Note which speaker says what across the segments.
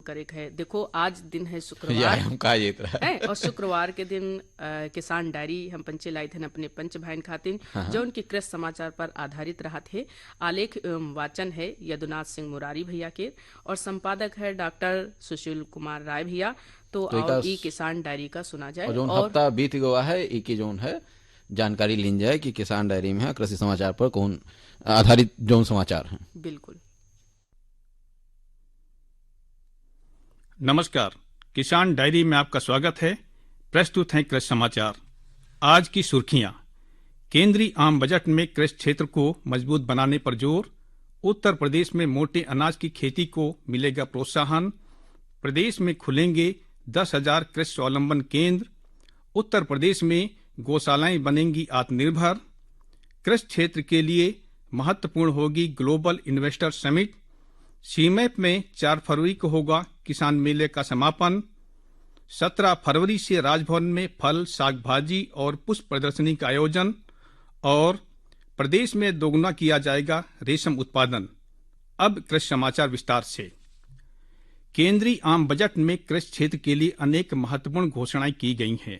Speaker 1: करे है। देखो आज दिन है
Speaker 2: या
Speaker 1: शुक्रवार
Speaker 2: हम का जेत रहा
Speaker 1: है और शुक्रवार के दिन किसान डायरी हम पंचे लाई थे अपने पंच भाइन खातिन जो उनकी कृषि समाचार पर आधारित रहा थे। आलेख एवं वाचन है यदुनाथ सिंह मुरारी भैया के और संपादक है डॉक्टर सुशील कुमार राय भैया। तो
Speaker 2: तो
Speaker 1: आओ ई किसान डायरी का सुना जाए।
Speaker 2: और जो
Speaker 1: और
Speaker 2: हफ्ता बीत गया है ई की जोन है जानकारी लीन जाए कि किसान डायरी में है कृषि समाचार पर कौन आधारित जोन समाचार हैं।
Speaker 1: बिल्कुल
Speaker 3: नमस्कार, किसान डायरी में आपका स्वागत है। प्रस्तुत हैं कृषि समाचार। आज की सुर्खियां। केंद्रीय आम बजट में कृषि क्षेत्र को मजबूत बनाने पर जोर। उत्तर प्रदेश में मोटे अनाज की खेती को मिलेगा प्रोत्साहन। प्रदेश में खुलेंगे 10,000 कृषि स्वावलंबन केंद्र। उत्तर प्रदेश में गौशालाएं बनेंगी आत्मनिर्भर। कृषि क्षेत्र के लिए महत्वपूर्ण होगी ग्लोबल इन्वेस्टर समिट। सीमैप में 4 फरवरी को होगा किसान मेले का समापन। 17 फरवरी से राजभवन में फल, साग भाजी और पुष्प प्रदर्शनी का आयोजन। और प्रदेश में दोगुना किया जाएगा रेशम उत्पादन। अब कृषि समाचार विस्तार से। केंद्रीय आम बजट में कृषि क्षेत्र के लिए अनेक महत्वपूर्ण घोषणाएं की गई हैं।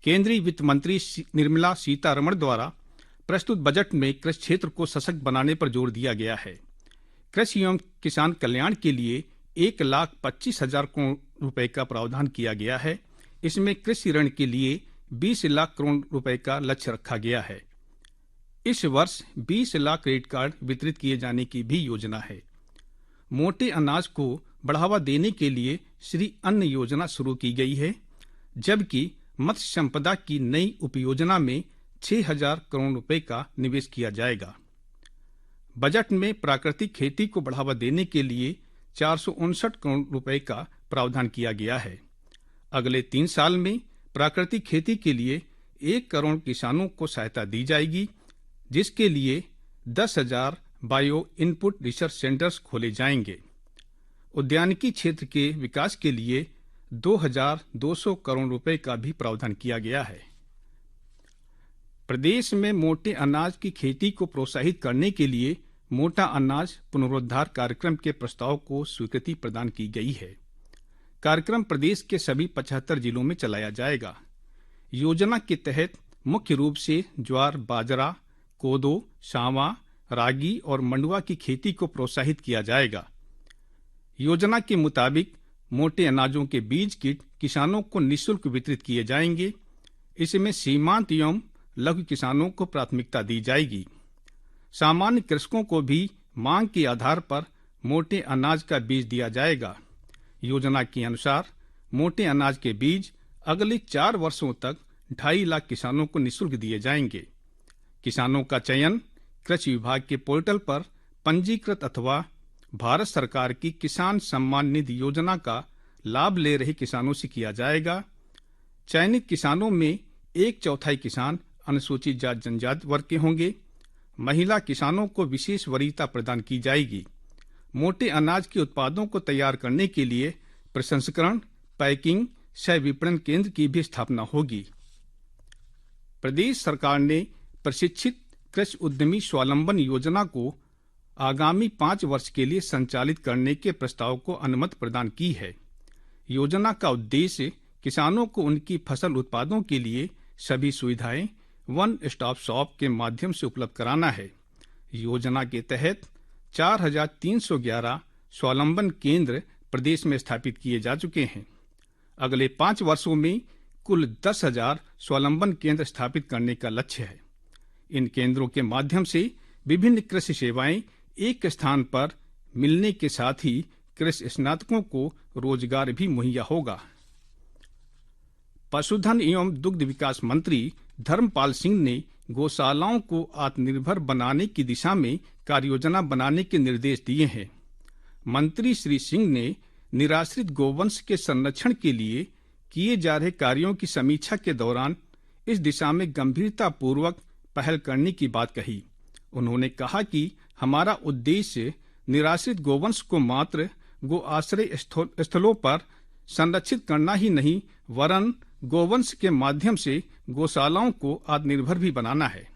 Speaker 3: केंद्रीय वित्त मंत्री निर्मला सीतारमण द्वारा प्रस्तुत बजट में कृषि क्षेत्र को सशक्त बनाने पर जोर दिया गया है। कृषि एवं किसान कल्याण के लिए 1,25,000 करोड़ रुपए का प्रावधान किया गया है। इसमें कृषि ऋण के लिए 20 लाख करोड़ रुपए का लक्ष्य रखा गया है। इस वर्ष 20 लाख क्रेडिट कार्ड वितरित किए जाने की भी योजना है। मोटे अनाज को बढ़ावा देने के लिए श्री अन्न योजना शुरू की गई है, जबकि मत्स्य संपदा की नई उपयोजना में 6,000 करोड़ रुपए का निवेश किया जाएगा। बजट में प्राकृतिक खेती को बढ़ावा देने के लिए 459 करोड़ रुपए का प्रावधान किया गया है। अगले 3 साल में प्राकृतिक खेती के लिए 1 करोड़ किसानों को सहायता दी जाएगी, जिसके लिए 10,000 बायो इनपुट रिसर्च सेंटर्स खोले जाएंगे। उद्यानिकी क्षेत्र के विकास के लिए 2,200 करोड़ रुपए का भी प्रावधान किया गया है। प्रदेश में मोटे अनाज की खेती को प्रोत्साहित करने के लिए मोटा अनाज पुनरुद्धार कार्यक्रम के प्रस्ताव को स्वीकृति प्रदान की गई है। कार्यक्रम प्रदेश के सभी 75 जिलों में चलाया जाएगा। योजना के तहत मुख्य रूप से ज्वार, बाजरा, कोदो, सांवा, रागी और मंडुआ की खेती को प्रोत्साहित किया जाएगा। योजना के मुताबिक मोटे अनाजों के बीज किट किसानों को निःशुल्क वितरित किए जाएंगे। इसमें सीमांत एवं लघु किसानों को प्राथमिकता दी जाएगी। सामान्य कृषकों को भी मांग के आधार पर मोटे अनाज का बीज दिया जाएगा। योजना के अनुसार मोटे अनाज के बीज अगले 4 वर्षों तक 2.5 लाख किसानों को निःशुल्क दिए जाएंगे। किसानों का चयन कृषि विभाग के पोर्टल पर पंजीकृत अथवा भारत सरकार की किसान सम्मान निधि योजना का लाभ ले रहे किसानों से किया जाएगा। चयनित किसानों में 1/4 किसान अनुसूचित जाति जनजाति वर्ग के होंगे। महिला किसानों को विशेष वरीयता प्रदान की जाएगी। मोटे अनाज के उत्पादों को तैयार करने के लिए प्रसंस्करण, पैकिंग, सह विपणन केंद्र की भी स्थापना होगी। प्रदेश सरकार ने प्रशिक्षित कृषि उद्यमी स्वावलंबन योजना को आगामी 5 वर्ष के लिए संचालित करने के प्रस्ताव को अनुमति प्रदान की है। योजना का उद्देश्य किसानों को उनकी फसल उत्पादों के लिए सभी सुविधाएं वन स्टॉप शॉप के माध्यम से उपलब्ध कराना है। योजना के तहत 4,311 स्वावलंबन केंद्र प्रदेश में स्थापित किए जा चुके हैं। अगले 5 वर्षों में कुल 10,000 स्वावलंबन केंद्र स्थापित करने का लक्ष्य है। इन केंद्रों के माध्यम से विभिन्न कृषि सेवाएं एक स्थान पर मिलने के साथ ही कृषि स्नातकों को रोजगार भी मुहैया होगा। पशुधन एवं दुग्ध विकास मंत्री धर्मपाल सिंह ने गौशालाओं को आत्मनिर्भर बनाने की दिशा में कार्ययोजना बनाने के निर्देश दिए हैं। मंत्री श्री सिंह ने निराश्रित गोवंश के संरक्षण के लिए किए जा रहे कार्यों की समीक्षा के दौरान इस दिशा में गंभीरतापूर्वक पहल करने की बात कही। उन्होंने कहा कि हमारा उद्देश्य निराश्रित गोवंश को मात्र गो आश्रय स्थलों पर संरक्षित करना ही नहीं, वरन गोवंश के माध्यम से गौशालाओं को आत्मनिर्भर भी बनाना है।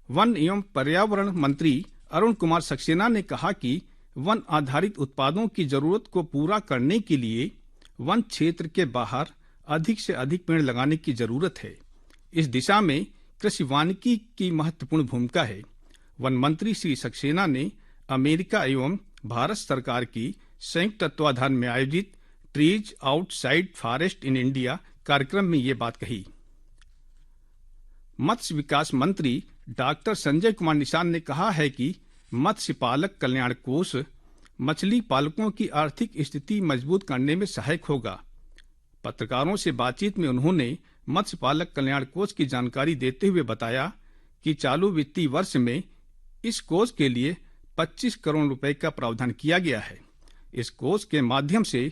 Speaker 3: वन एवं पर्यावरण मंत्री अरुण कुमार सक्सेना ने कहा कि वन आधारित उत्पादों की जरूरत को पूरा करने के लिए वन क्षेत्र के बाहर अधिक से अधिक पेड़ लगाने की जरूरत है। इस दिशा में कृषि वानिकी की महत्वपूर्ण भूमिका है। वन मंत्री श्री सक्सेना ने अमेरिका एवं भारत सरकार की संयुक्त तत्वाधान में आयोजित trees outside forest in India कार्यक्रम में ये बात कही। मत्स्य विकास मंत्री डॉक्टर संजय कुमार निषाद ने कहा है कि मत्स्य पालक कल्याण कोष मछली पालकों की आर्थिक स्थिति मजबूत करने में सहायक होगा। पत्रकारों से बातचीत में उन्होंने मत्स्य पालक कल्याण कोष की जानकारी देते हुए बताया कि चालू वित्तीय वर्ष में इस कोष के लिए 25 करोड़ रुपए का प्रावधान किया गया है। इस कोष के माध्यम से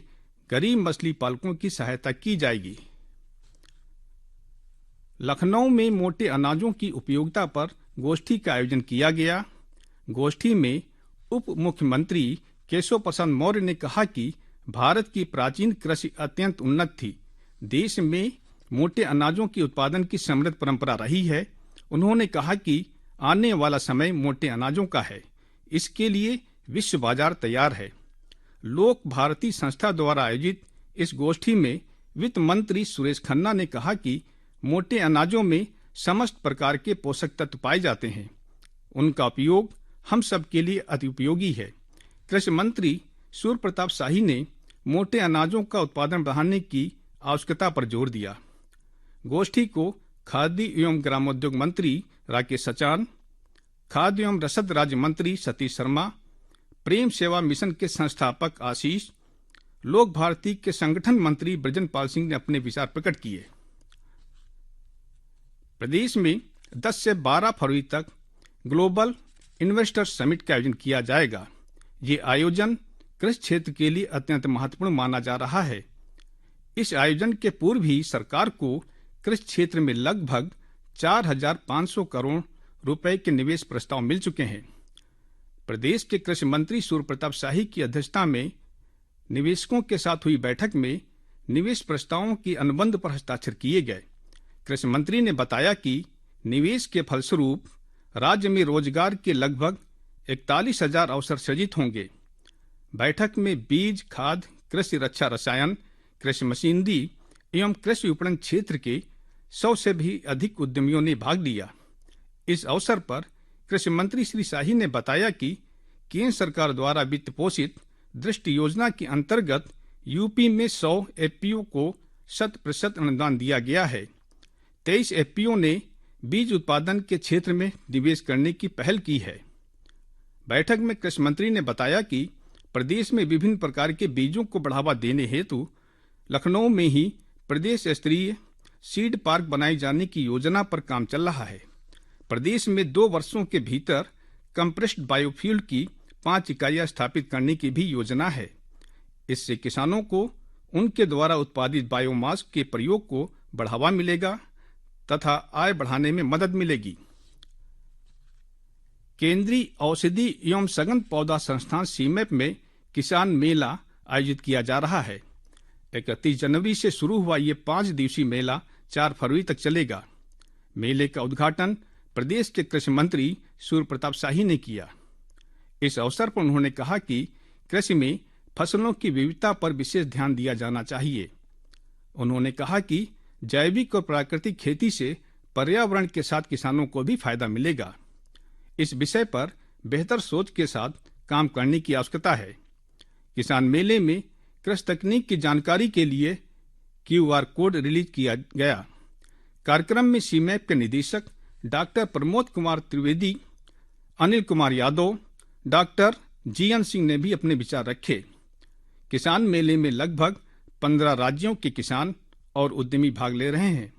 Speaker 3: गरीब मछली पालकों की सहायता की जाएगी। लखनऊ में मोटे अनाजों की उपयोगिता पर गोष्ठी का आयोजन किया गया। गोष्ठी में उप मुख्यमंत्री केशव प्रसाद मौर्य ने कहा कि भारत की प्राचीन कृषि अत्यंत उन्नत थी। देश में मोटे अनाजों के उत्पादन की समृद्ध परंपरा रही है। उन्होंने कहा कि आने वाला समय मोटे अनाजों का है। इसके लिए विश्व बाजार तैयार है। लोक भारती संस्था द्वारा आयोजित इस गोष्ठी में वित्त मंत्री सुरेश खन्ना ने कहा कि मोटे अनाजों में समस्त प्रकार के पोषक तत्व पाए जाते हैं। उनका उपयोग हम सब के लिए अति उपयोगी है। कृषि मंत्री सूर्य प्रताप शाही ने मोटे अनाजों का उत्पादन बढ़ाने की आवश्यकता पर जोर दिया। गोष्ठी को खाद्य एवं ग्रामोद्योग मंत्री राकेश सचान, खाद्य एवं रसद राज्य मंत्री सतीश शर्मा, प्रेम सेवा मिशन के संस्थापक आशीष, लोक भारती के संगठन मंत्री ब्रजन पाल सिंह ने अपने विचार प्रकट किए। प्रदेश में 10 से 12 फरवरी तक ग्लोबल इन्वेस्टर समिट का आयोजन किया जाएगा। ये आयोजन कृषि क्षेत्र के लिए अत्यंत महत्वपूर्ण माना जा रहा है। इस आयोजन के पूर्व ही सरकार को कृषि क्षेत्र में लगभग 4,500 करोड़ रुपए के निवेश प्रस्ताव मिल चुके हैं। प्रदेश के कृषि मंत्री सूर्य प्रताप शाही की अध्यक्षता में निवेशकों के साथ हुई बैठक में निवेश प्रस्तावों की अनुबंध पर हस्ताक्षर किए गए। कृषि मंत्री ने बताया कि निवेश के फलस्वरूप राज्य में रोजगार के लगभग 41,000 अवसर सृजित होंगे। बैठक में बीज, खाद, कृषि रक्षा रसायन, कृषि मशीनरी एवं कृषि विपणन क्षेत्र के 100 से भी अधिक उद्यमियों ने भाग लिया। इस अवसर पर कृषि मंत्री श्री शाही ने बताया कि केंद्र सरकार द्वारा वित्त पोषित दृष्टि योजना के अंतर्गत यूपी में 100 एफपीओ को 100% अनुदान दिया गया है। 23 एफपीओ ने बीज उत्पादन के क्षेत्र में निवेश करने की पहल की है। बैठक में कृषि मंत्री ने बताया कि प्रदेश में विभिन्न प्रकार के बीजों को बढ़ावा देने हेतु लखनऊ में ही प्रदेश स्तरीय सीड पार्क बनाए जाने की योजना पर काम चल रहा है। प्रदेश में 2 वर्षों के भीतर कंप्रेस्ड बायोफ्यूल की 5 इकाइयां स्थापित करने की भी योजना है। इससे किसानों को उनके द्वारा उत्पादित बायोमास के प्रयोग को बढ़ावा मिलेगा तथा आय बढ़ाने में मदद मिलेगी। केंद्रीय औषधि एवं सघन पौधा संस्थान सीमेप में किसान मेला आयोजित किया जा रहा है। 31 जनवरी से शुरू हुआ ये 5 दिवसीय मेला 4 फरवरी तक चलेगा। मेले का उद्घाटन प्रदेश के कृषि मंत्री सूर्य प्रताप शाही ने किया। इस अवसर पर उन्होंने कहा कि कृषि में फसलों की विविधता पर विशेष ध्यान दिया जाना चाहिए। उन्होंने कहा कि जैविक और प्राकृतिक खेती से पर्यावरण के साथ किसानों को भी फायदा मिलेगा। इस विषय पर बेहतर सोच के साथ काम करने की आवश्यकता है। किसान मेले में कृषि तकनीक की जानकारी के लिए QR कोड रिलीज किया गया। कार्यक्रम में सीमैप के निदेशक doctor Pramod Kumar Trivedi, Anil Kumar Yadav, doctor GN Singh ने भी अपने विचार रखे। किसान मेले में लगभग 15 राज्यों के किसान और उद्यमी भाग ले रहे हैं।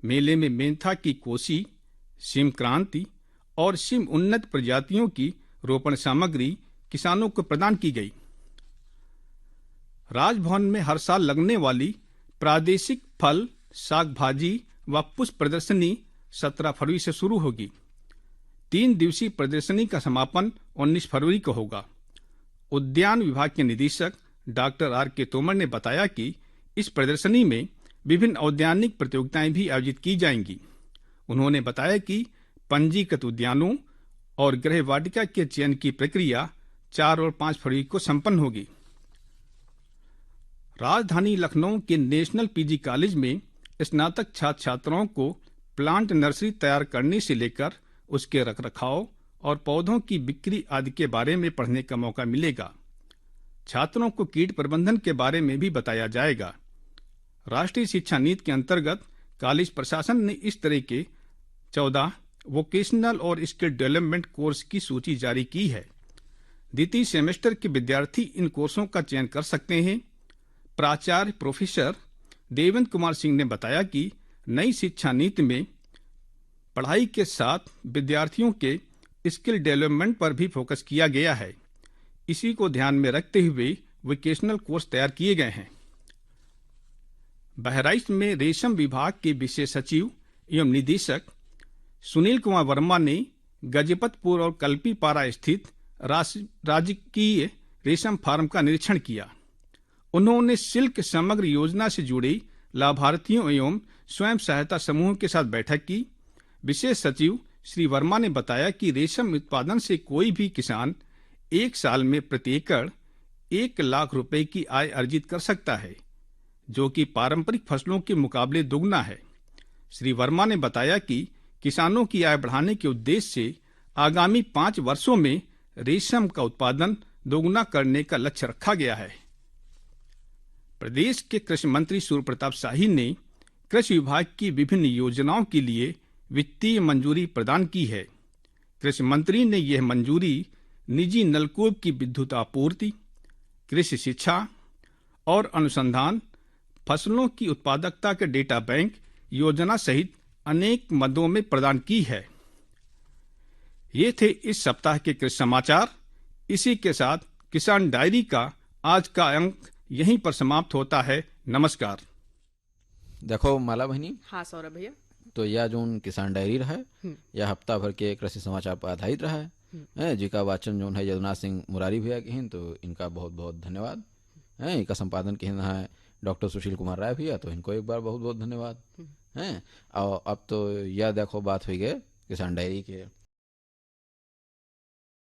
Speaker 3: मेले में मेंथा की कोसी, सिम क्रांति और सिम उन्नत प्रजातियों की रोपण सामग्री किसानों को प्रदान की गई। राजभवन में हर साल लगने वाली प्रादेशिक फल, साग भाजी व पुष्प प्रदर्शनी 17 फरवरी से शुरू होगी। 3 दिवसीय प्रदर्शनी का समापन 19 फरवरी को होगा। उद्यान विभाग के निदेशक डॉक्टर RK तोमर ने बताया कि इस प्रदर्शनी में विभिन्न औद्यानिक प्रतियोगिताएं भी आयोजित की जाएंगी। उन्होंने बताया कि पंजीकृत उद्यानों और गृह वाटिका के चयन की प्रक्रिया 4 और 5 फरवरी को संपन्न होगी। राजधानी लखनऊ के नेशनल पीजी कॉलेज में स्नातक छात्र छात्राओं को प्लांट नर्सरी तैयार करने से लेकर उसके रखरखाव और पौधों की बिक्री आदि के बारे में पढ़ने का मौका मिलेगा। छात्रों को कीट प्रबंधन के बारे में भी बताया जाएगा। राष्ट्रीय शिक्षा नीति के अंतर्गत कॉलेज प्रशासन ने इस तरह के 14 वोकेशनल और स्किल डेवलपमेंट कोर्स की सूची जारी की है। द्वितीय सेमेस्टर के विद्यार्थी इन कोर्सों का चयन कर सकते हैं। प्राचार्य प्रोफेसर देवेंद्र कुमार सिंह ने बताया कि नई शिक्षा नीति में पढ़ाई के साथ विद्यार्थियों के स्किल डेवलपमेंट पर भी फोकस किया गया है। इसी को ध्यान में रखते हुए वोकेशनल कोर्स तैयार किए गए हैं। बहराइच में रेशम विभाग के विशेष सचिव एवं निदेशक सुनील कुमार वर्मा ने गजपतपुर और कल्पीपारा स्थित राजकीय रेशम फार्म का निरीक्षण किया। उन्होंने सिल्क समग्र योजना से जुड़े लाभार्थियों एवं स्वयं सहायता समूहों के साथ बैठक की। विशेष सचिव श्री वर्मा ने बताया कि रेशम उत्पादन से कोई भी किसान एक साल में प्रति एकड़ 1 लाख रुपए की आय अर्जित कर सकता है, जो कि पारंपरिक फसलों के मुकाबले दुगना है। श्री वर्मा ने बताया कि किसानों की आय बढ़ाने के उद्देश्य से आगामी 5 वर्षों में रेशम का उत्पादन दोगुना करने का लक्ष्य रखा गया है। प्रदेश के कृषि मंत्री सूर्य प्रताप शाही ने कृषि विभाग की विभिन्न योजनाओं के लिए वित्तीय मंजूरी प्रदान की है। कृषि मंत्री ने यह मंजूरी निजी नलकूप की विद्युत आपूर्ति, कृषि शिक्षा और अनुसंधान, फसलों की उत्पादकता के डेटा बैंक योजना सहित अनेक मदों में प्रदान की है। ये थे इस सप्ताह के कृषि समाचार। इसी के साथ किसान डायरी का आज का अंक यहीं पर समाप्त होता है। नमस्कार।
Speaker 2: देखो माला बहनी,
Speaker 1: हाँ सौरभ भैया,
Speaker 2: तो यह जो किसान डायरी रहा है यह हफ्ता भर के कृषि समाचार पर आधारित रहा है। जी का वाचन जो है यदुनाथ सिंह मुरारी भैया के हैं, तो इनका बहुत बहुत धन्यवाद है। इनका संपादन के है डॉक्टर सुशील कुमार राय भैया, तो इनको एक बार बहुत बहुत धन्यवाद हैं। और अब तो यह देखो बात हुई गए किसान डायरी के